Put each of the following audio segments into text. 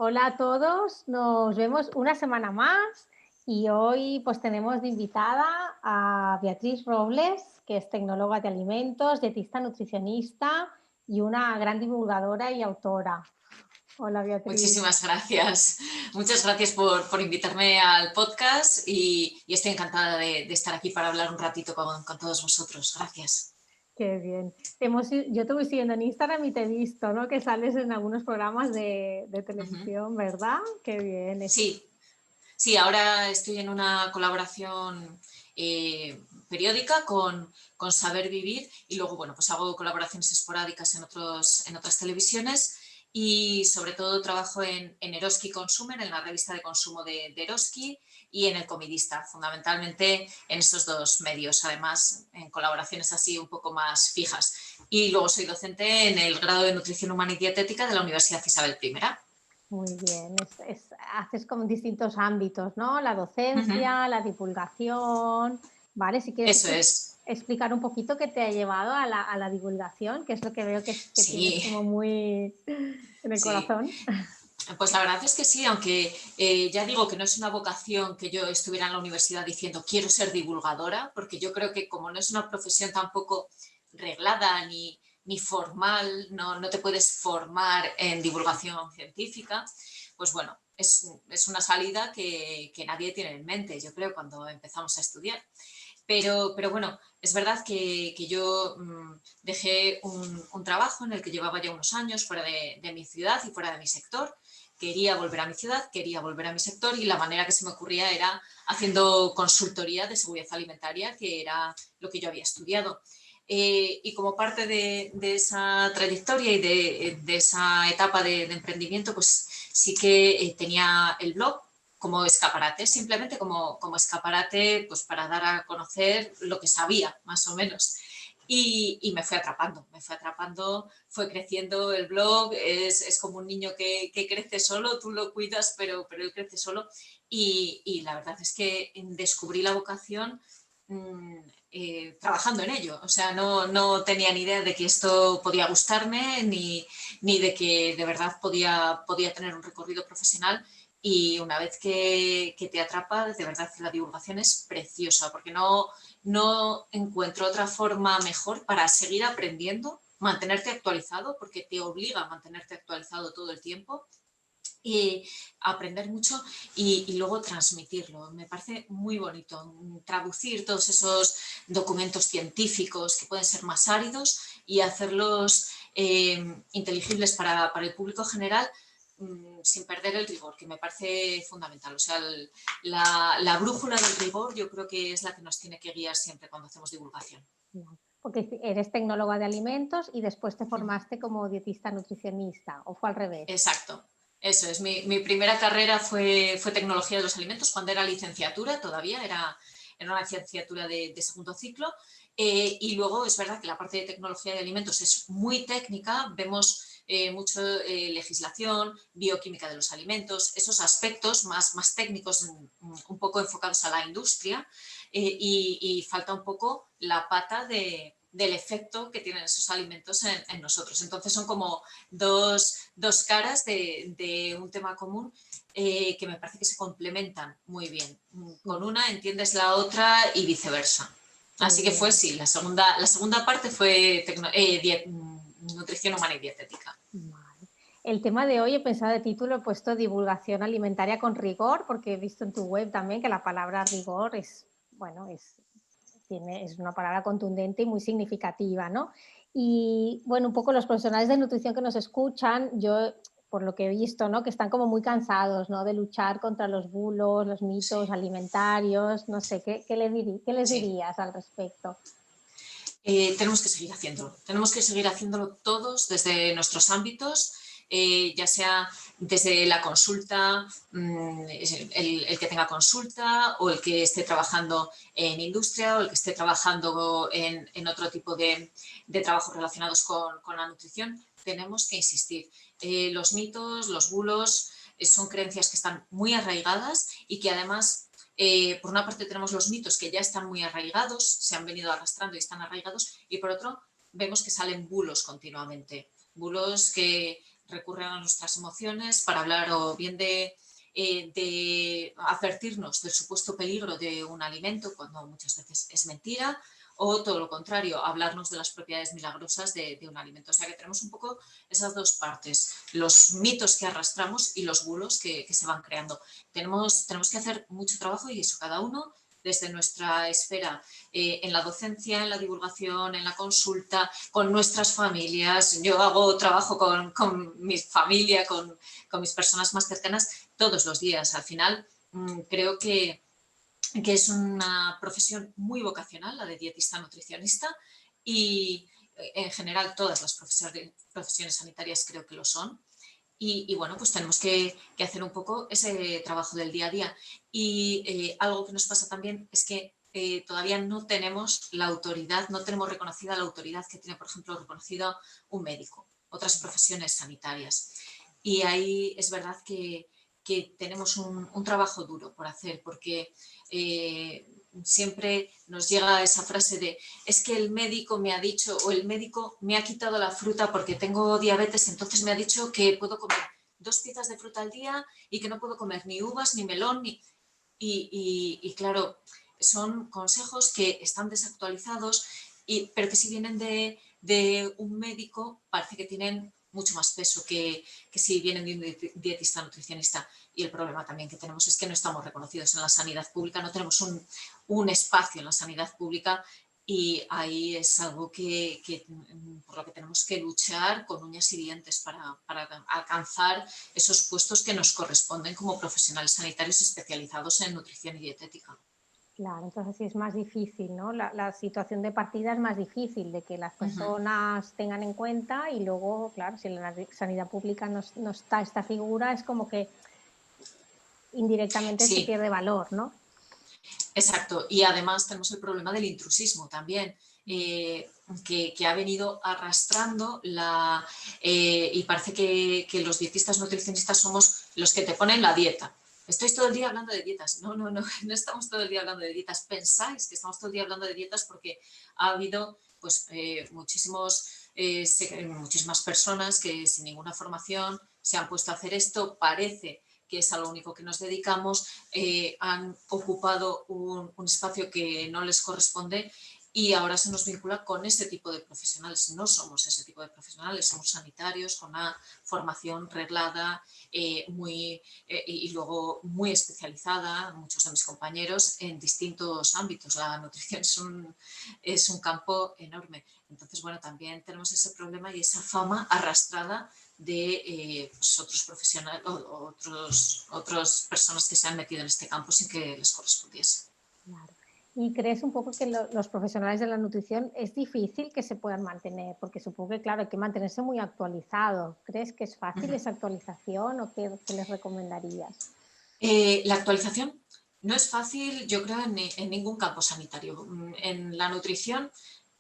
Hola a todos, nos vemos una semana más y hoy pues tenemos de invitada a Beatriz Robles, que es tecnóloga de alimentos, dietista nutricionista y una gran divulgadora y autora. Hola Beatriz. Muchísimas gracias. Muchas gracias por invitarme al podcast y estoy encantada de estar aquí para hablar un ratito con todos vosotros. Gracias. Qué bien. Yo te voy siguiendo en Instagram y te he visto, ¿no? Que sales en algunos programas de Ujú. televisión, ¿verdad? Qué bien. Sí, sí, ahora estoy en una colaboración periódica con Saber Vivir y luego, bueno, pues hago colaboraciones esporádicas en otras televisiones y sobre todo trabajo en Eroski Consumer, en la revista de consumo de Eroski y en El Comidista, fundamentalmente en esos dos medios, además en colaboraciones así un poco más fijas. Y luego soy docente en el grado de Nutrición Humana y Dietética de la Universidad Isabel I. Muy bien, haces como distintos ámbitos, ¿no? La Ujú. docencia, la divulgación, ¿vale? Si quieres Eso es. explicar un poquito qué te ha llevado a la divulgación, que es lo que veo que tienes Sí, como muy en el sí. corazón. Pues la verdad es que sí, aunque ya digo que no es una vocación que yo estuviera en la universidad diciendo quiero ser divulgadora, porque yo creo que como no es una profesión tampoco reglada ni formal, no te puedes formar en divulgación científica, pues bueno, es una salida que nadie tiene en mente, yo creo, cuando empezamos a estudiar. Pero bueno, es verdad que yo dejé un trabajo en el que llevaba ya unos años fuera de mi ciudad y fuera de mi sector. Quería volver a mi ciudad, quería volver a mi sector y la manera que se me ocurría era haciendo consultoría de seguridad alimentaria, que era lo que yo había estudiado. Y como parte de esa trayectoria y de esa etapa de emprendimiento, pues sí que tenía el blog como escaparate, simplemente como escaparate pues para dar a conocer lo que sabía, más o menos. Y me fue atrapando, fue creciendo el blog, es como un niño que crece solo, tú lo cuidas, pero él crece solo. Y la verdad es que descubrí la vocación trabajando en ello. O sea, no tenía ni idea de que esto podía gustarme, ni de que de verdad podía tener un recorrido profesional. Y una vez que te atrapa, de verdad la divulgación es preciosa, porque no encuentro otra forma mejor para seguir aprendiendo, mantenerte actualizado, porque te obliga a mantenerte actualizado todo el tiempo y aprender mucho y luego transmitirlo. Me parece muy bonito traducir todos esos documentos científicos que pueden ser más áridos y hacerlos inteligibles para el público general sin perder el rigor, que me parece fundamental. O sea, la brújula del rigor yo creo que es la que nos tiene que guiar siempre cuando hacemos divulgación. Porque eres tecnóloga de alimentos y después te formaste como dietista nutricionista, ¿o fue al revés? Exacto. Eso es, mi primera carrera fue tecnología de los alimentos cuando era licenciatura, todavía era una licenciatura de segundo ciclo. Y luego es verdad que la parte de tecnología de alimentos es muy técnica, vemos mucho legislación, bioquímica de los alimentos, esos aspectos más técnicos, un poco enfocados a la industria, y falta un poco la pata del efecto que tienen esos alimentos en nosotros. Entonces son como dos caras de un tema común que me parece que se complementan muy bien. Con Sí, una entiendes la otra y viceversa. qué Así que fue, bien. sí, la segunda parte fue nutrición humana y dietética. Vale. El tema de hoy he pensado de título, he puesto divulgación alimentaria con rigor, porque he visto en tu web también que la palabra rigor es, bueno, es una palabra contundente y muy significativa, ¿no? Y bueno, un poco los profesionales de nutrición que nos escuchan, yo por lo que he visto, ¿no? Que están como muy cansados, ¿no? De luchar contra los bulos, los mitos Sí, alimentarios, no sé, ¿qué les sí. dirías al respecto? Tenemos que seguir haciéndolo todos desde nuestros ámbitos, ya sea desde la consulta, el que tenga consulta o el que esté trabajando en industria o el que esté trabajando en otro tipo de trabajos relacionados con la nutrición. Tenemos que insistir. Los mitos, los bulos, son creencias que están muy arraigadas y que además por una parte tenemos los mitos que ya están muy arraigados, se han venido arrastrando y están arraigados, y por otro vemos que salen bulos continuamente, bulos que recurren a nuestras emociones para hablar o bien de advertirnos del supuesto peligro de un alimento, cuando muchas veces es mentira, o todo lo contrario, hablarnos de las propiedades milagrosas de un alimento. O sea que tenemos un poco esas dos partes, los mitos que arrastramos y los bulos que se van creando. Tenemos que hacer mucho trabajo y eso cada uno desde nuestra esfera, en la docencia, en la divulgación, en la consulta, con nuestras familias. Yo hago trabajo con mi familia, con mis personas más cercanas todos los días. Al final, creo que es una profesión muy vocacional, la de dietista nutricionista, y en general todas las profesiones sanitarias creo que lo son. Y bueno, pues tenemos que hacer un poco ese trabajo del día a día. Y algo que nos pasa también es que todavía no tenemos la autoridad, no tenemos reconocida la autoridad que tiene, por ejemplo, reconocido un médico, otras profesiones sanitarias. Y ahí es verdad que tenemos un trabajo duro por hacer, porque siempre nos llega esa frase de es que el médico me ha dicho o el médico me ha quitado la fruta porque tengo diabetes, entonces me ha dicho que puedo comer 2 piezas de fruta al día y que no puedo comer ni uvas, ni melón, y claro, son consejos que están desactualizados, pero que si vienen de un médico parece que tienen mucho más peso que si vienen de un dietista nutricionista. Y el problema también que tenemos es que no estamos reconocidos en la sanidad pública, no tenemos un espacio en la sanidad pública, y ahí es algo por lo que tenemos que luchar con uñas y dientes para alcanzar esos puestos que nos corresponden como profesionales sanitarios especializados en nutrición y dietética. Claro, entonces sí es más difícil, ¿no? La situación de partida es más difícil de que las personas tengan en cuenta, y luego, claro, si en la sanidad pública no está esta figura, es como que indirectamente se Sí, pierde valor, ¿no? exacto. Y además tenemos el problema del intrusismo también, que ha venido arrastrando y parece que los dietistas nutricionistas somos los que te ponen la dieta. Estoy todo el día hablando de dietas. No, no, no, no estamos todo el día hablando de dietas. Pensáis que estamos todo el día hablando de dietas porque ha habido pues, muchísimas personas que sin ninguna formación se han puesto a hacer esto. Parece que es a lo único que nos dedicamos, han ocupado un espacio que no les corresponde, y ahora se nos vincula con ese tipo de profesionales. No somos ese tipo de profesionales, somos sanitarios con una formación reglada, y luego muy especializada, muchos de mis compañeros, en distintos ámbitos. La nutrición es un campo enorme. Entonces, bueno, también tenemos ese problema y esa fama arrastrada de pues otros profesionales, otras personas que se han metido en este campo sin que les correspondiese. Claro. ¿Y crees un poco que los profesionales de la nutrición es difícil que se puedan mantener? Porque supongo que, claro, hay que mantenerse muy actualizado. ¿Crees que es fácil esa actualización o qué les recomendarías? La actualización no es fácil, yo creo, en ningún campo sanitario. En la nutrición,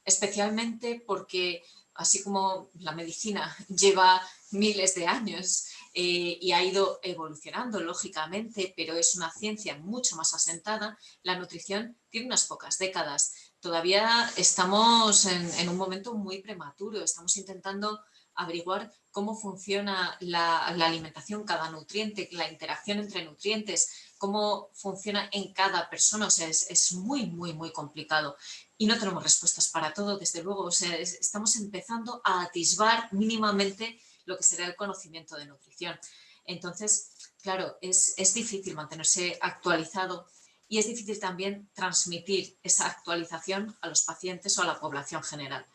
especialmente porque, así como la medicina lleva miles de años y ha ido evolucionando, lógicamente, pero es una ciencia mucho más asentada, la nutrición tiene unas pocas décadas. Todavía estamos en un momento muy prematuro, estamos intentando averiguar cómo funciona la alimentación, cada nutriente, la interacción entre nutrientes, cómo funciona en cada persona. O sea, es muy, muy, muy complicado. Y no tenemos respuestas para todo, desde luego. O sea, estamos empezando a atisbar mínimamente lo que será el conocimiento de nutrición. Entonces, claro, es difícil mantenerse actualizado, y es difícil también transmitir esa actualización a los pacientes o a la población general.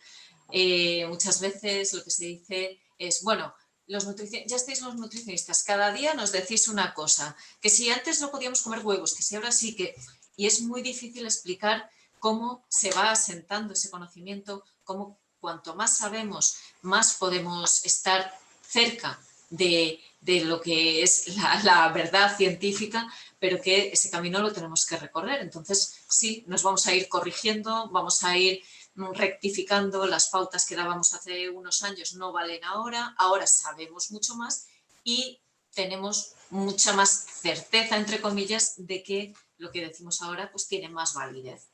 Muchas veces lo que se dice es, bueno, ya estáis los nutricionistas, cada día nos decís una cosa, que si antes no podíamos comer huevos, que si ahora sí que... Y es muy difícil explicar cómo se va asentando ese conocimiento, cómo cuanto más sabemos, más podemos estar cerca de lo que es la verdad científica, pero que ese camino lo tenemos que recorrer. Entonces, sí, nos vamos a ir corrigiendo, vamos a ir rectificando. Las pautas que dábamos hace unos años no valen ahora sabemos mucho más y tenemos mucha más certeza, entre comillas, de que lo que decimos ahora pues tiene más validez.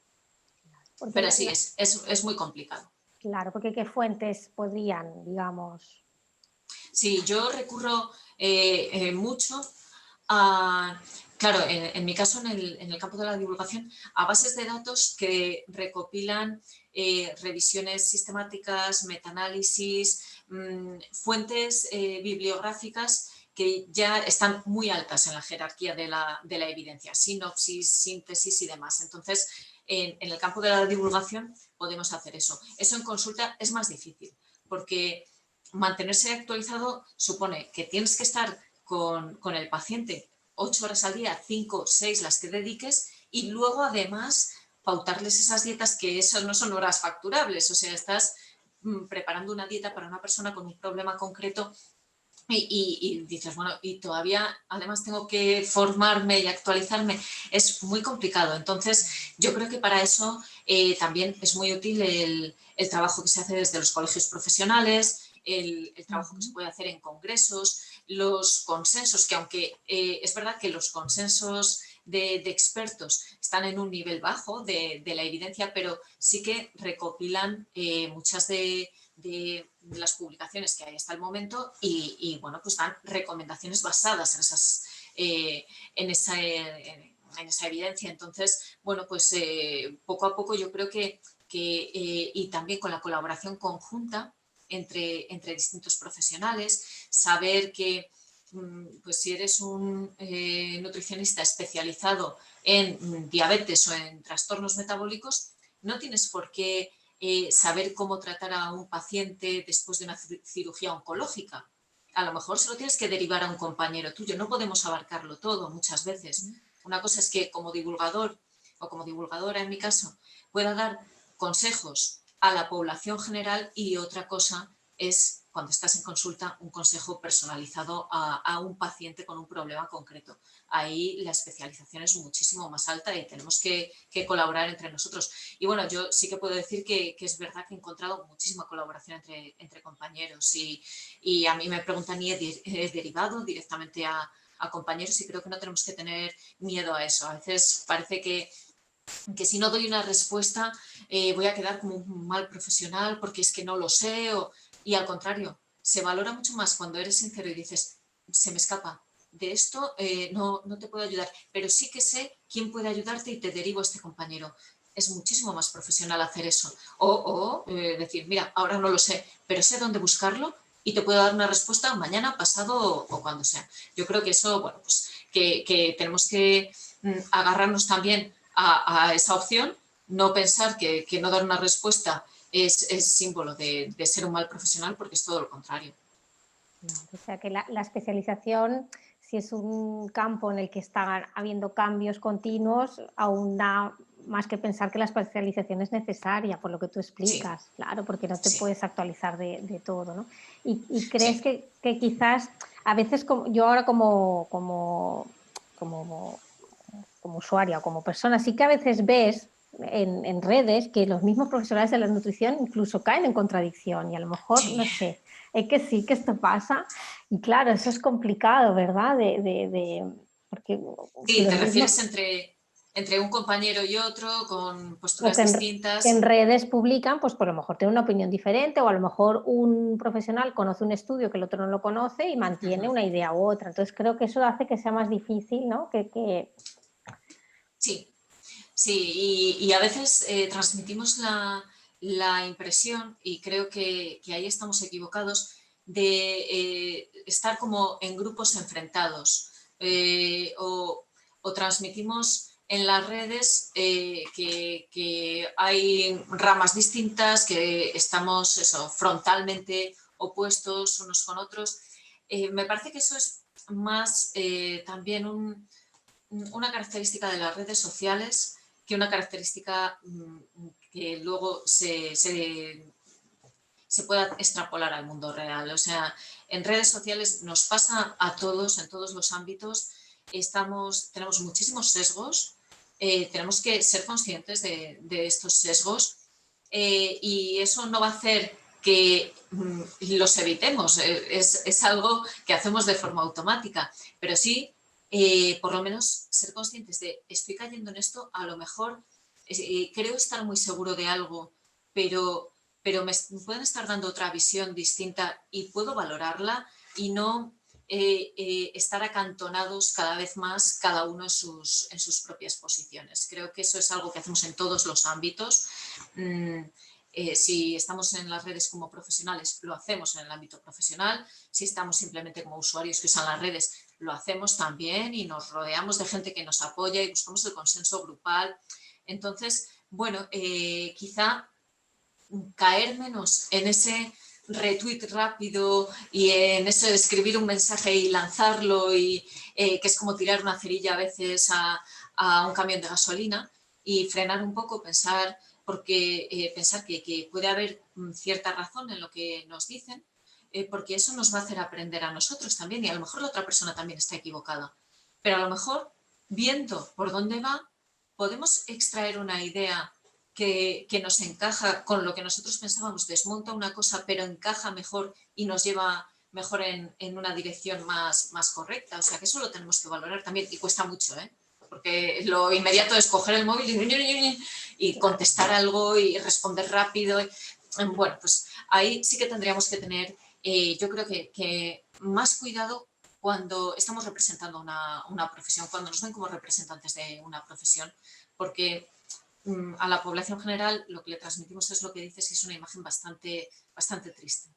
Porque Pero sí, es muy complicado. claro, porque qué fuentes podrían, digamos. Sí, yo recurro mucho a, claro, en mi caso, en el campo de la divulgación, a bases de datos que recopilan revisiones sistemáticas, metaanálisis, fuentes bibliográficas que ya están muy altas en la jerarquía de la evidencia, sinopsis, síntesis y demás. Entonces, en el campo de la divulgación podemos hacer eso. Eso en consulta es más difícil, porque mantenerse actualizado supone que tienes que estar con el paciente 8 horas al día, 5, 6 las que dediques, y luego además pautarles esas dietas, que esas no son horas facturables, o sea, estás preparando una dieta para una persona con un problema concreto y dices, bueno, y todavía además tengo que formarme y actualizarme, es muy complicado. Entonces, yo creo que para eso también es muy útil el trabajo que se hace desde los colegios profesionales, el trabajo que se puede hacer en congresos, los consensos, que aunque es verdad que los consensos de expertos están en un nivel bajo de la evidencia, pero sí que recopilan muchas de las publicaciones que hay hasta el momento bueno, pues dan recomendaciones basadas en esas, en esa evidencia. Entonces, bueno, pues poco a poco yo creo que y también con la colaboración conjunta entre distintos profesionales, saber que pues si eres un nutricionista especializado en diabetes o en trastornos metabólicos, no tienes por qué saber cómo tratar a un paciente después de una cirugía oncológica. A lo mejor se lo tienes que derivar a un compañero tuyo. No podemos abarcarlo todo muchas veces. Una cosa es que como divulgador o como divulgadora en mi caso pueda dar consejos a la población general, y otra cosa es cuando estás en consulta un consejo personalizado a un paciente con un problema concreto. Ahí la especialización es muchísimo más alta y tenemos que colaborar entre nosotros. Y bueno, yo sí que puedo decir que es verdad que he encontrado muchísima colaboración entre compañeros y a mí me preguntan y he derivado directamente a compañeros, y creo que no tenemos que tener miedo a eso. A veces parece que si no doy una respuesta voy a quedar como un mal profesional porque es que no lo sé, y al contrario, se valora mucho más cuando eres sincero y dices, se me escapa de esto, no te puedo ayudar, pero sí que sé quién puede ayudarte y te derivo a este compañero. Es muchísimo más profesional hacer eso. O decir, mira, ahora no lo sé, pero sé dónde buscarlo y te puedo dar una respuesta mañana, pasado o cuando sea. Yo creo que eso, bueno, pues que tenemos que agarrarnos también a esa opción, no pensar que no dar una respuesta es símbolo de ser un mal profesional, porque es todo lo contrario. O sea que la especialización, si es un campo en el que están habiendo cambios continuos, aún da más que pensar que la especialización es necesaria, por lo que tú Sí, explicas, claro, porque no te sí, puedes actualizar de todo, ¿no? Y crees sí. que quizás a veces yo ahora como usuaria o como persona, sí que a veces ves en redes que los mismos profesionales de la nutrición incluso caen en contradicción y a lo mejor, Sí, no sé, es que sí que esto pasa y claro, eso es complicado, ¿verdad? Porque si sí, los te mismos, refieres entre un compañero y otro con o posturas que en distintas. redes publican, pues por lo mejor tiene una opinión diferente o a lo mejor un profesional conoce un estudio que el otro no lo conoce y mantiene Ujú. una idea u otra. Entonces creo que eso hace que sea más difícil, ¿no? Sí, sí, y a veces transmitimos la impresión, y creo que ahí estamos equivocados, de estar como en grupos enfrentados, o transmitimos en las redes que hay ramas distintas, que estamos eso, frontalmente opuestos unos con otros. Me parece que eso es más también una característica de las redes sociales que una característica que luego se pueda extrapolar al mundo real. O sea, en redes sociales nos pasa a todos, en todos los ámbitos, tenemos muchísimos sesgos, tenemos que ser conscientes de estos sesgos, y eso no va a hacer que los evitemos, es algo que hacemos de forma automática, pero sí, por lo menos ser conscientes de estoy cayendo en esto, a lo mejor creo estar muy seguro de algo, pero pero me pueden estar dando otra visión distinta y puedo valorarla y no estar acantonados cada vez más cada uno en sus propias posiciones. Creo que eso es algo que hacemos en todos los ámbitos. Si estamos en las redes como profesionales, lo hacemos en el ámbito profesional. Si estamos simplemente como usuarios que usan las redes, lo hacemos también y nos rodeamos de gente que nos apoya y buscamos el consenso grupal. Entonces, bueno, quizá caer menos en ese retweet rápido y en eso de escribir un mensaje y lanzarlo y que es como tirar una cerilla a veces a un camión de gasolina y frenar un poco, pensar, porque pensar que puede haber cierta razón en lo que nos dicen, porque eso nos va a hacer aprender a nosotros también y a lo mejor la otra persona también está equivocada. Pero a lo mejor, viendo por dónde va, podemos extraer una idea que nos encaja con lo que nosotros pensábamos, desmonta una cosa, pero encaja mejor y nos lleva mejor en una dirección más correcta. O sea, que eso lo tenemos que valorar también y cuesta mucho, ¿eh? Porque lo inmediato es coger el móvil y contestar algo y responder rápido. Bueno, pues ahí sí que tendríamos que tener, yo creo que más cuidado cuando estamos representando una profesión, cuando nos ven como representantes de una profesión, porque a la población general lo que le transmitimos es lo que dices y es una imagen bastante triste.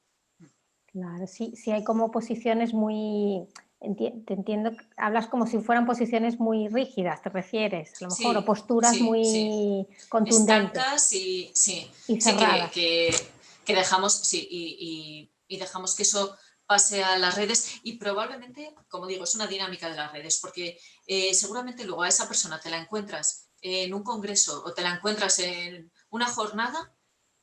Claro, sí, sí hay como posiciones muy, te entiendo, hablas como si fueran posiciones muy rígidas, te refieres, a lo mejor, o Sí, posturas sí, sí. muy contundentes Estancas y sí, y sí cerradas. que dejamos, sí, y dejamos que eso pase a las redes y probablemente, como digo, es una dinámica de las redes, porque seguramente luego a esa persona te la encuentras en un congreso o te la encuentras en una jornada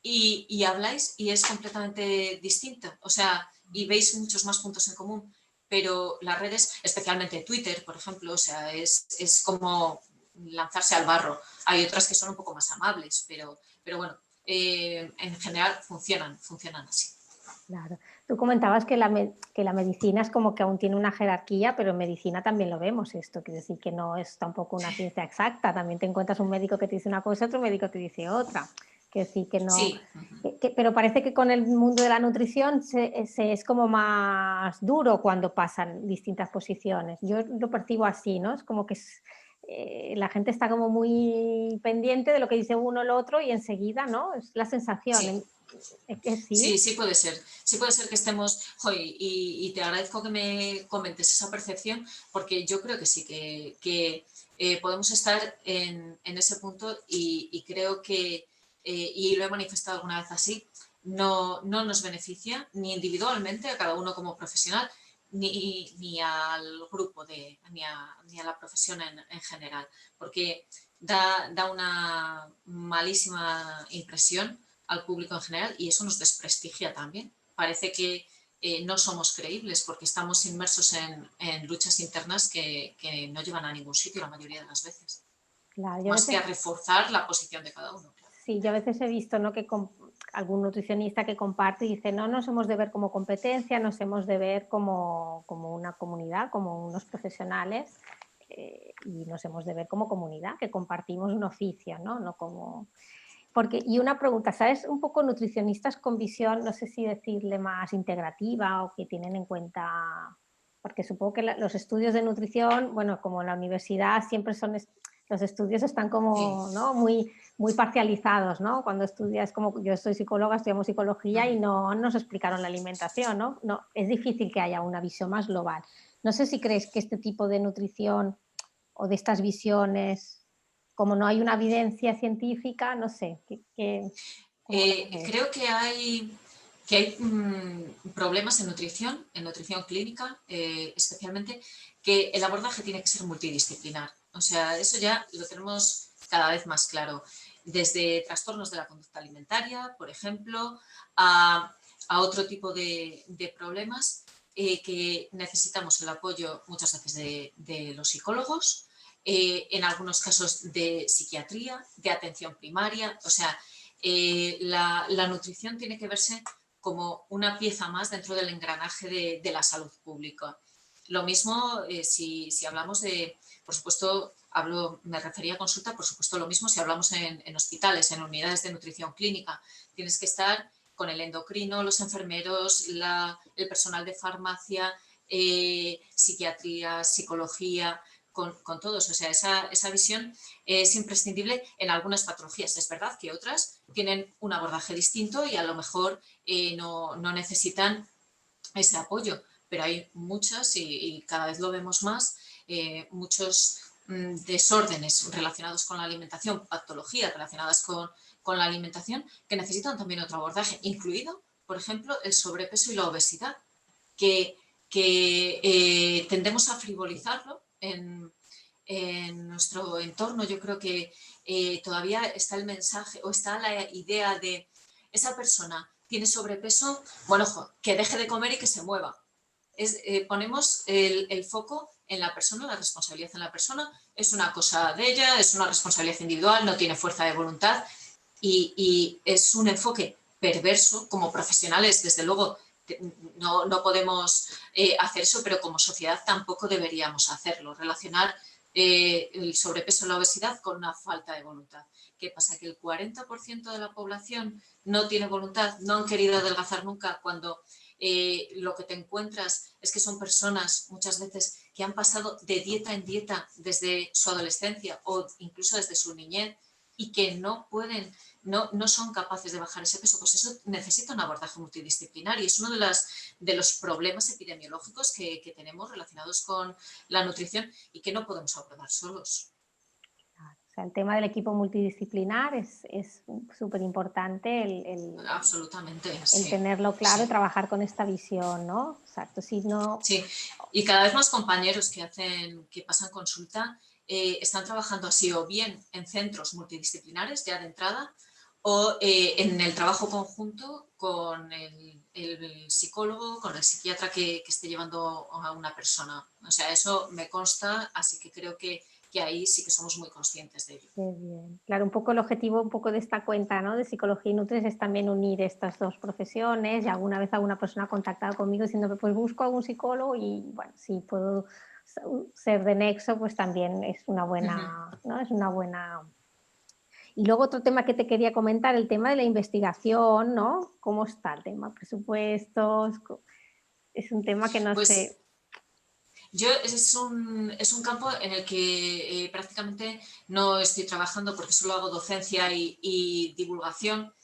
y habláis y es completamente distinta, o sea, y veis muchos más puntos en común, pero las redes, especialmente Twitter, por ejemplo, o sea, es como lanzarse al barro. Hay otras que son un poco más amables, pero bueno, en general funcionan así. Claro. Tú comentabas que que la medicina es como que aún tiene una jerarquía, pero en medicina también lo vemos esto, quiere decir que no es tampoco una ciencia exacta, también te encuentras un médico que te dice una cosa, otro médico te dice otra, quiere decir que no, Sí, pero parece que con el mundo de la nutrición es como más duro cuando pasan distintas posiciones, yo lo percibo así, ¿no? Es como que la gente está como muy pendiente de lo que dice uno o el otro y enseguida, ¿no? Es la sensación, sí. es que sí. Sí, sí puede ser. Sí puede ser que estemos, y te agradezco que me comentes esa percepción, porque yo creo que sí, que podemos estar en ese punto y creo que, y lo he manifestado alguna vez así, no nos beneficia ni individualmente a cada uno como profesional, ni al grupo, ni a la profesión en general, porque da una malísima impresión al público en general y eso nos desprestigia también. Parece que no somos creíbles porque estamos inmersos en luchas internas que no llevan a ningún sitio la mayoría de las veces. Claro, yo a Más que veces, a reforzar la posición de cada uno. Claro. sí, yo a veces he visto, ¿no? Que algún nutricionista que comparte y dice, no nos hemos de ver como competencia, nos hemos de ver como una comunidad, como unos profesionales y nos hemos de ver como comunidad, que compartimos un oficio, ¿no? No como... Porque, y una pregunta, ¿sabes? Un poco nutricionistas con visión, no sé si decirle más integrativa o que tienen en cuenta, porque supongo que los estudios de nutrición, bueno, como en la universidad siempre son, los estudios están Sí. como, ¿no? Muy parcializados, ¿no? Cuando estudias, como yo soy psicóloga, estudiamos psicología y no nos explicaron la alimentación, ¿no? No, es difícil que haya una visión más global. No sé si crees que este tipo de nutrición o de estas visiones, como no hay una evidencia científica, no sé, ¿cómo lo ves? Creo que hay problemas en nutrición clínica, especialmente, que el abordaje tiene que ser multidisciplinar. O sea, eso ya lo tenemos cada vez más claro. Desde trastornos de la conducta alimentaria, por ejemplo, a otro tipo de problemas que necesitamos el apoyo muchas veces de los psicólogos, en algunos casos de psiquiatría, de atención primaria. O sea, la nutrición tiene que verse como una pieza más dentro del engranaje de la salud pública. Lo mismo si hablamos de, por supuesto, me refería a consulta, por supuesto lo mismo si hablamos en hospitales, en unidades de nutrición clínica. Tienes que estar con el endocrino, los enfermeros, el personal de farmacia, psiquiatría, psicología, con todos. O sea, esa visión es imprescindible en algunas patologías. Es verdad que otras tienen un abordaje distinto y a lo mejor no necesitan ese apoyo, pero hay muchas y cada vez lo vemos más, muchos desórdenes relacionados con la alimentación, patologías relacionadas con la alimentación que necesitan también otro abordaje, incluido, por ejemplo, el sobrepeso y la obesidad, que tendemos a frivolizarlo en nuestro entorno. Yo creo que todavía está el mensaje o está la idea de esa persona tiene sobrepeso, bueno, ojo, que deje de comer y que se mueva. Ponemos el foco en la persona, la responsabilidad en la persona, es una cosa de ella, es una responsabilidad individual, no tiene fuerza de voluntad y es un enfoque perverso. Como profesionales, desde luego, no podemos hacer eso, pero como sociedad tampoco deberíamos hacerlo, relacionar el sobrepeso y la obesidad con una falta de voluntad. ¿Qué pasa? Que el 40% de la población no tiene voluntad, no han querido adelgazar nunca, cuando lo que te encuentras es que son personas muchas veces que han pasado de dieta en dieta desde su adolescencia o incluso desde su niñez y que no pueden, no son capaces de bajar ese peso. Pues eso necesita un abordaje multidisciplinario. Es uno de los problemas epidemiológicos que tenemos relacionados con la nutrición y que no podemos abordar solos. O sea, el tema del equipo multidisciplinar es súper importante Absolutamente, el sí. tenerlo claro y Sí. trabajar con esta visión, ¿no? Exacto, si no... Sí, y cada vez más compañeros que pasan consulta están trabajando así, o bien en centros multidisciplinares ya de entrada, o en el trabajo conjunto con el psicólogo, con el psiquiatra que esté llevando a una persona. O sea, eso me consta, así que creo que ahí sí que somos muy conscientes de ello. Qué bien. Claro, un poco el objetivo un poco de esta cuenta, ¿no?, de Psicología y Nutres, es también unir estas dos profesiones. Y alguna vez alguna persona ha contactado conmigo diciendo, pues busco a un psicólogo y, bueno, si puedo ser de nexo, pues también es una buena, ¿no? Es una buena... Y luego otro tema que te quería comentar, el tema de la investigación, ¿no? ¿Cómo está el tema? Presupuestos, es un tema que no Pues sé... es un campo en el que prácticamente no estoy trabajando porque solo hago docencia y divulgación.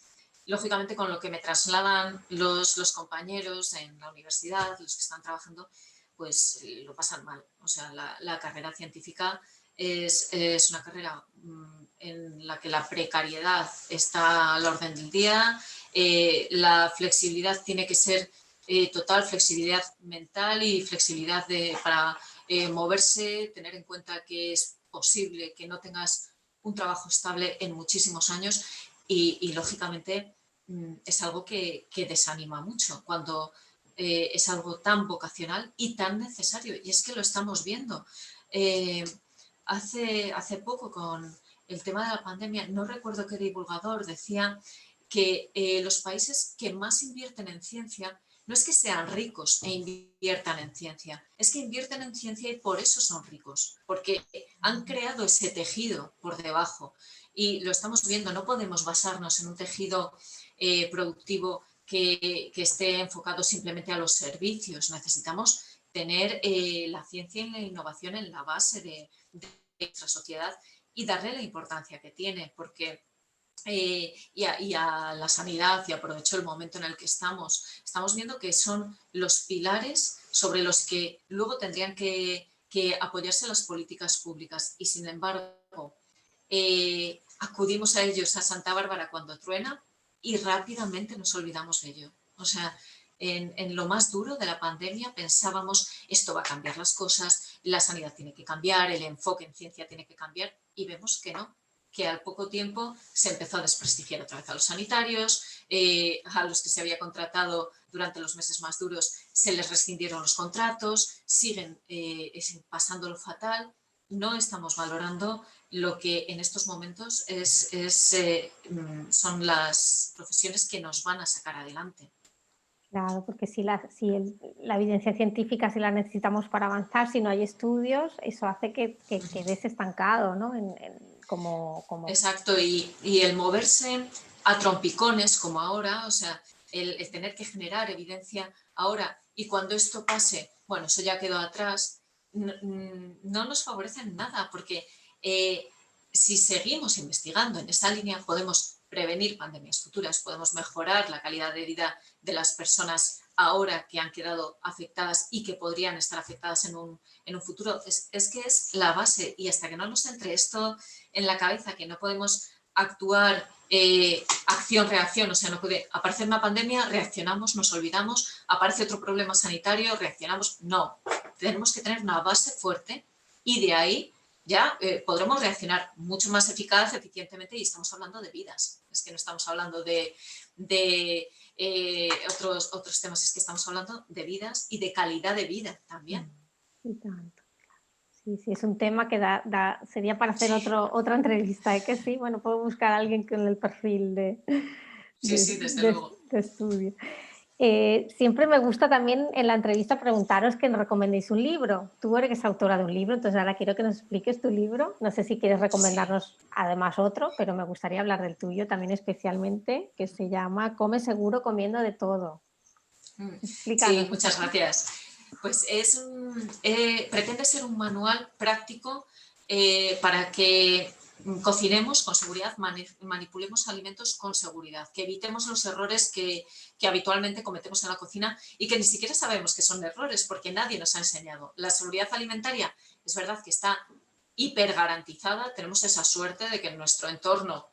Lógicamente, con lo que me trasladan los compañeros en la universidad, los que están trabajando, pues lo pasan mal. O sea, la carrera científica es una carrera en la que la precariedad está al orden del día, la flexibilidad tiene que ser total, flexibilidad mental y flexibilidad para moverse, tener en cuenta que es posible que no tengas un trabajo estable en muchísimos años y lógicamente es algo que desanima mucho cuando es algo tan vocacional y tan necesario. Y es que lo estamos viendo. Hace poco, con el tema de la pandemia, no recuerdo qué divulgador decía que los países que más invierten en ciencia no es que sean ricos e inviertan en ciencia, es que invierten en ciencia y por eso son ricos, porque han creado ese tejido por debajo. Y lo estamos viendo, no podemos basarnos en un tejido productivo que esté enfocado simplemente a los servicios. Necesitamos tener la ciencia y la innovación en la base de nuestra sociedad y darle la importancia que tiene, porque y a la sanidad, y aprovecho el momento en el que estamos viendo que son los pilares sobre los que luego tendrían que apoyarse las políticas públicas y sin embargo acudimos a ellos a Santa Bárbara cuando truena y rápidamente nos olvidamos de ello. O sea, en lo más duro de la pandemia pensábamos esto va a cambiar las cosas, la sanidad tiene que cambiar, el enfoque en ciencia tiene que cambiar y vemos que no, que al poco tiempo se empezó a desprestigiar otra vez a los sanitarios, a los que se había contratado durante los meses más duros se les rescindieron los contratos, siguen pasándolo fatal. No estamos valorando lo que en estos momentos son las profesiones que nos van a sacar adelante. Claro, porque si la evidencia científica, si la necesitamos para avanzar, si no hay estudios, eso hace que quedes estancado, ¿no? Exacto, y el moverse a trompicones como ahora, o sea, el tener que generar evidencia ahora y cuando esto pase, bueno, eso ya quedó atrás, no nos favorece en nada, porque si seguimos investigando en esa línea podemos prevenir pandemias futuras, podemos mejorar la calidad de vida de las personas ahora que han quedado afectadas y que podrían estar afectadas en un futuro. Es que es la base, y hasta que no nos entre esto en la cabeza, que no podemos actuar acción-reacción, o sea, no puede aparecer una pandemia, reaccionamos, nos olvidamos, aparece otro problema sanitario, reaccionamos, no. Tenemos que tener una base fuerte y de ahí ya podremos reaccionar mucho más eficaz, eficientemente, y estamos hablando de vidas. Es que no estamos hablando de otros temas, es que estamos hablando de vidas y de calidad de vida también. Y tanto. Sí, sí, es un tema que sería para hacer otra entrevista, ¿eh? Que sí, bueno, puedo buscar a alguien con el perfil Sí, desde luego. de estudio. Siempre me gusta también en la entrevista preguntaros que nos recomendéis un libro. Tú eres autora de un libro, entonces ahora quiero que nos expliques tu libro. No sé si quieres recomendarnos además otro, pero me gustaría hablar del tuyo también especialmente, que se llama Come seguro comiendo de todo. Sí, Explícanos. muchas gracias. Pues pretende ser un manual práctico para que cocinemos con seguridad, manipulemos alimentos con seguridad, que evitemos los errores que habitualmente cometemos en la cocina y que ni siquiera sabemos que son errores porque nadie nos ha enseñado. La seguridad alimentaria es verdad que está hiper garantizada, tenemos esa suerte de que en nuestro entorno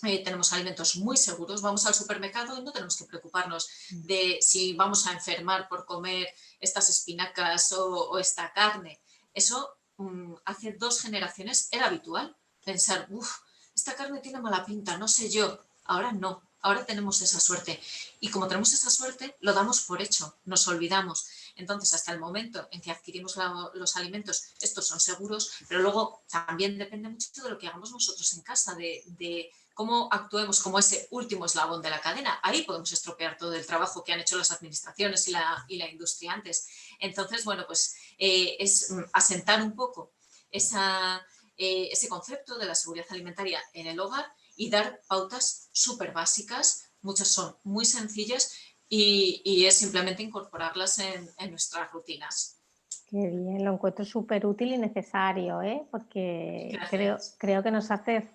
tenemos alimentos muy seguros, vamos al supermercado y no tenemos que preocuparnos de si vamos a enfermar por comer estas espinacas o esta carne. Eso hace 2 generaciones era habitual, pensar, esta carne tiene mala pinta, no sé yo. Ahora no, ahora tenemos esa suerte. Y como tenemos esa suerte, lo damos por hecho, nos olvidamos. Entonces, hasta el momento en que adquirimos los alimentos, estos son seguros, pero luego también depende mucho de lo que hagamos nosotros en casa, de cómo actuemos como ese último eslabón de la cadena. Ahí podemos estropear todo el trabajo que han hecho las administraciones y la industria antes. Entonces, bueno, pues es asentar un poco ese concepto de la seguridad alimentaria en el hogar y dar pautas súper básicas, muchas son muy sencillas y es simplemente incorporarlas en nuestras rutinas. Qué bien, lo encuentro súper útil y necesario, ¿eh? Porque creo que nos hace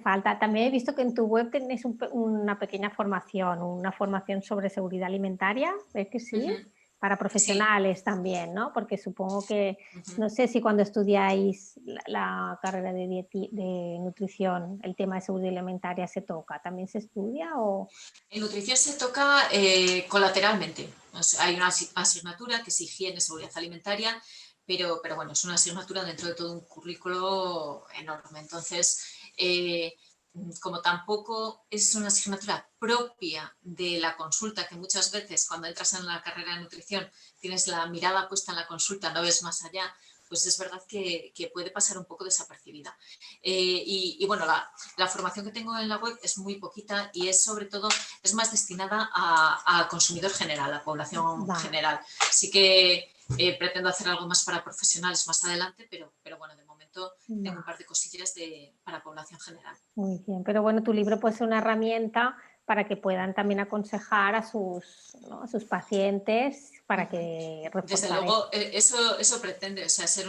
falta. También he visto que en tu web tenéis una pequeña formación, una formación sobre seguridad alimentaria, ¿ves que sí? Para profesionales también, ¿no? Porque supongo que, no sé si cuando estudiáis la carrera de nutrición, el tema de seguridad alimentaria se toca, ¿también se estudia o...? En nutrición se toca colateralmente. O sea, hay una asignatura que es higiene, seguridad alimentaria, pero bueno, es una asignatura dentro de todo un currículo enorme. Entonces, como tampoco es una asignatura propia de la consulta, que muchas veces cuando entras en la carrera de nutrición tienes la mirada puesta en la consulta, no ves más allá, pues es verdad que puede pasar un poco desapercibida. Y bueno, la formación que tengo en la web es muy poquita y es sobre todo, es más destinada a consumidor general, a población general. Sí que pretendo hacer algo más para profesionales más adelante, pero bueno, de momento tengo un par de cosillas para población general. Muy bien, pero bueno, tu libro puede ser una herramienta para que puedan también aconsejar a sus pacientes para que Desde luego, eso pretende, o sea, ser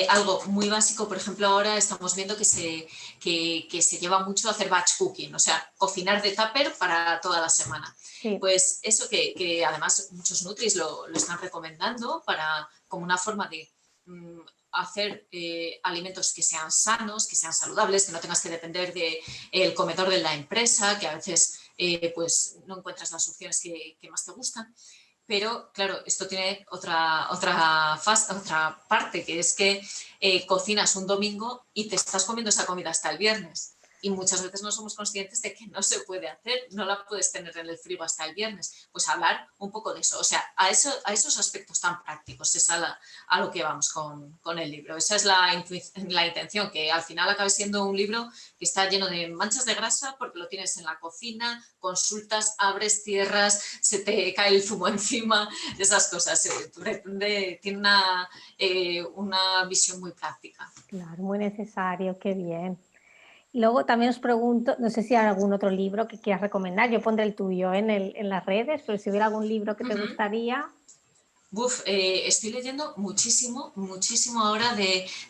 algo muy básico. Por ejemplo, ahora estamos viendo que se lleva mucho a hacer batch cooking, o sea, cocinar de tupper para toda la semana. Sí. Pues eso que además muchos nutris lo están recomendando como una forma de hacer alimentos que sean sanos, que sean saludables, que no tengas que depender del comedor de la empresa, que a veces pues no encuentras las opciones que más te gustan. Pero, claro, esto tiene otra parte, que es que cocinas un domingo y te estás comiendo esa comida hasta el viernes. Y muchas veces no somos conscientes de que no se puede hacer, no la puedes tener en el frigo hasta el viernes. Pues hablar un poco de eso, o sea, a esos aspectos tan prácticos es a lo que vamos con el libro. Esa es la intención, que al final acabe siendo un libro que está lleno de manchas de grasa porque lo tienes en la cocina, consultas, abres, cierras, se te cae el zumo encima, esas cosas. Tiene una visión muy práctica. Claro, muy necesario, qué bien. Luego también os pregunto, no sé si hay algún otro libro que quieras recomendar, yo pondré el tuyo en las redes, pero si hubiera algún libro que te Ujú. gustaría. Estoy leyendo muchísimo, muchísimo ahora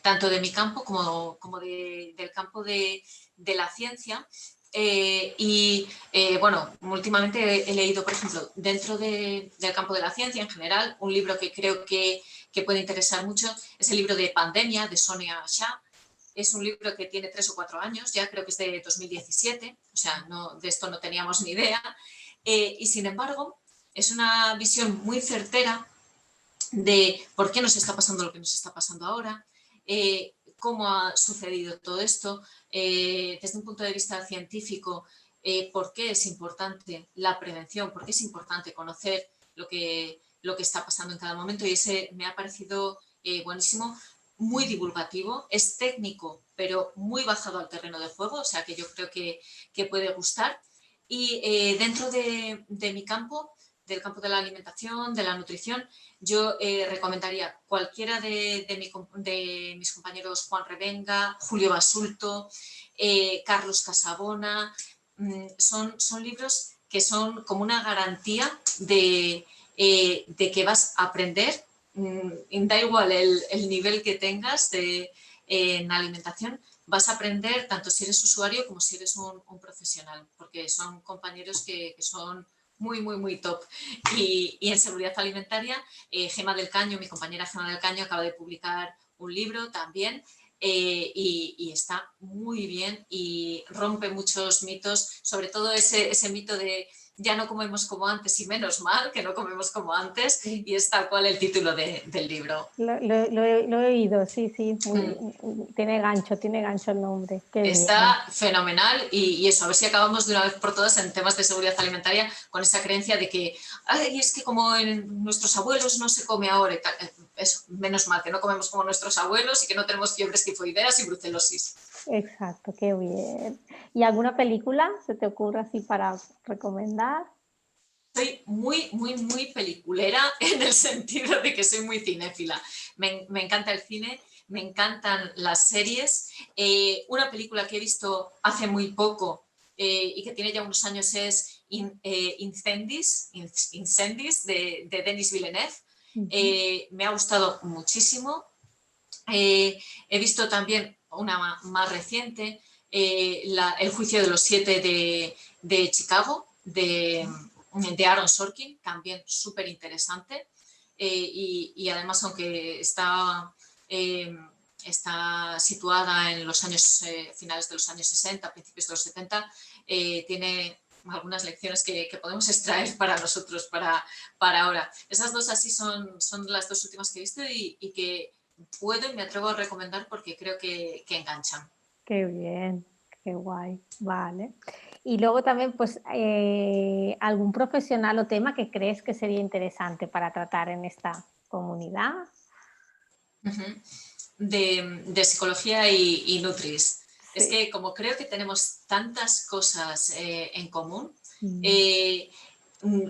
tanto de mi campo como del campo de la ciencia. Bueno, últimamente he leído, por ejemplo, dentro del campo de la ciencia en general, un libro que creo que puede interesar mucho es el libro de Pandemia de Sonia Shah. Es un libro que tiene 3 o 4 años, ya creo que es de 2017, o sea, de esto no teníamos ni idea. Y sin embargo, es una visión muy certera de por qué nos está pasando lo que nos está pasando ahora, cómo ha sucedido todo esto, desde un punto de vista científico, por qué es importante la prevención, por qué es importante conocer lo que está pasando en cada momento, y ese me ha parecido buenísimo, muy divulgativo, es técnico, pero muy bajado al terreno de juego, o sea que yo creo que puede gustar. Y dentro de mi campo, del campo de la alimentación, de la nutrición, yo recomendaría cualquiera de mis compañeros, Juan Revenga, Julio Basulto, Carlos Casabona. Son libros que son como una garantía de que vas a aprender, da igual el nivel que tengas en alimentación, vas a aprender tanto si eres usuario como si eres un profesional, porque son compañeros que son muy, muy, muy top. Y en seguridad alimentaria, Gema del Caño, mi compañera Gema del Caño, acaba de publicar un libro también, y está muy bien y rompe muchos mitos, sobre todo ese mito de ya no comemos como antes y menos mal que no comemos como antes, Sí. y es tal cual el título del libro. Lo he oído, sí, sí, Mm. tiene gancho el nombre, qué bien. Está fenomenal y eso, a ver si acabamos de una vez por todas en temas de seguridad alimentaria con esa creencia de que, ay, es que como en nuestros abuelos no se come ahora y tal. Eso, menos mal que no comemos como nuestros abuelos y que no tenemos fiebres tifoideas y brucelosis. Exacto, qué bien. ¿Y alguna película se te ocurre así para recomendar? Soy muy, muy, muy peliculera en el sentido de que soy muy cinéfila. Me encanta el cine, me encantan las series. Una película que he visto hace muy poco y que tiene ya unos años es Incendis de Denis Villeneuve. Ujú. Me ha gustado muchísimo. He visto también una más reciente, El juicio de los siete de Chicago, de Aaron Sorkin, también súper interesante. Y además, aunque eh, está situada en los años finales de los años 60, principios de los 70, tiene algunas lecciones que podemos extraer para nosotros, para ahora. Esas dos así son las dos últimas que he visto y que puedo y me atrevo a recomendar porque creo que enganchan. Qué bien, qué guay, vale. Y luego también, pues, algún profesional o tema que crees que sería interesante para tratar en esta comunidad. Uh-huh. De psicología y Nutris. Es Sí. que como creo que tenemos tantas cosas en común, Mm. eh,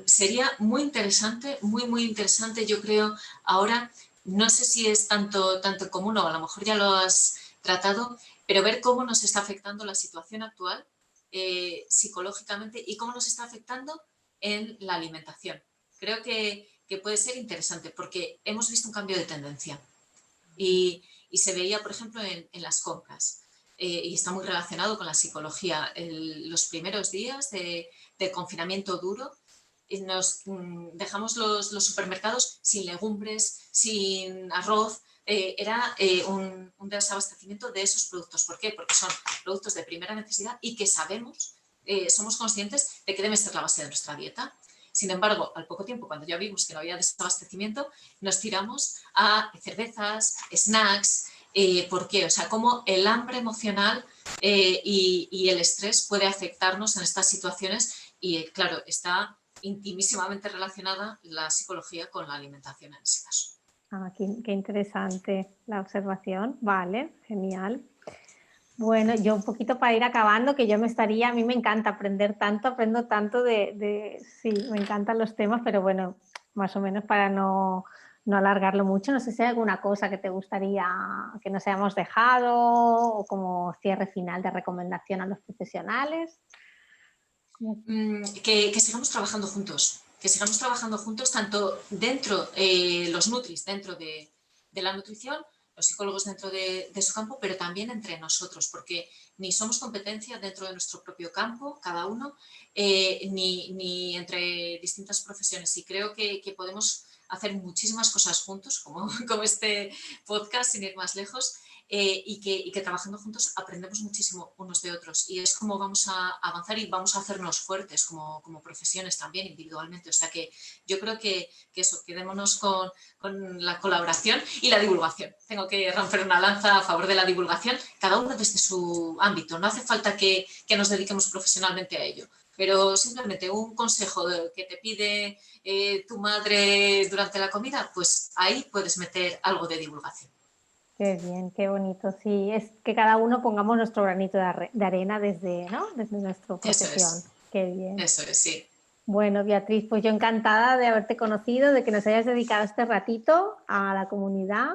sería muy interesante, muy, muy interesante, yo creo, ahora, no sé si es tanto común o a lo mejor ya lo has tratado, pero ver cómo nos está afectando la situación actual psicológicamente y cómo nos está afectando en la alimentación. Creo que puede ser interesante porque hemos visto un cambio de tendencia. Y se veía, por ejemplo, en las compras. Y está muy relacionado con la psicología. Los primeros días de confinamiento duro, nos dejamos los supermercados sin legumbres, sin arroz. Era un desabastecimiento de esos productos. ¿Por qué? Porque son productos de primera necesidad y que sabemos, somos conscientes de que deben ser la base de nuestra dieta. Sin embargo, al poco tiempo, cuando ya vimos que no había desabastecimiento, nos tiramos a cervezas, snacks. ¿Por qué? O sea, cómo el hambre emocional y el estrés puede afectarnos en estas situaciones y, claro, está intimísimamente relacionada la psicología con la alimentación en ese caso. Ah, qué interesante la observación. Vale, genial. Bueno, yo un poquito para ir acabando, que yo me estaría, a mí me encanta aprender tanto, aprendo tanto sí, me encantan los temas, pero bueno, más o menos para no no alargarlo mucho. No sé si hay alguna cosa que te gustaría que nos hayamos dejado o como cierre final de recomendación a los profesionales. Que sigamos trabajando juntos tanto dentro, los nutris dentro de la nutrición, los psicólogos dentro de su campo, pero también entre nosotros, porque ni somos competencia dentro de nuestro propio campo, cada uno, ni entre distintas profesiones. Y creo que podemos hacer muchísimas cosas juntos, como este podcast, sin ir más lejos, y que trabajando juntos aprendemos muchísimo unos de otros. Y es como vamos a avanzar y vamos a hacernos fuertes como profesiones también, individualmente. O sea que yo creo que eso, quedémonos con la colaboración y la divulgación. Tengo que romper una lanza a favor de la divulgación, cada uno desde su ámbito. No hace falta que nos dediquemos profesionalmente a ello, pero simplemente un consejo que te pide tu madre durante la comida, pues ahí puedes meter algo de divulgación. Qué bien, qué bonito. Sí, es que cada uno pongamos nuestro granito de arena desde, ¿no? Desde nuestra profesión. Qué bien. Eso es, sí. Bueno, Beatriz, pues yo encantada de haberte conocido, de que nos hayas dedicado este ratito a la comunidad.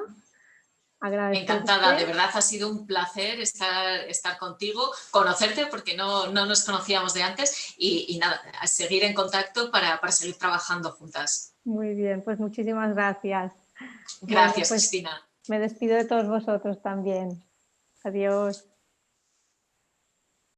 Encantada, de Agradecerte. verdad ha sido un placer estar contigo, conocerte porque no nos conocíamos de antes y nada, a seguir en contacto para seguir trabajando juntas. Muy bien, pues muchísimas gracias. Bueno, Gracias, pues Cristina. me despido de todos vosotros también. Adiós.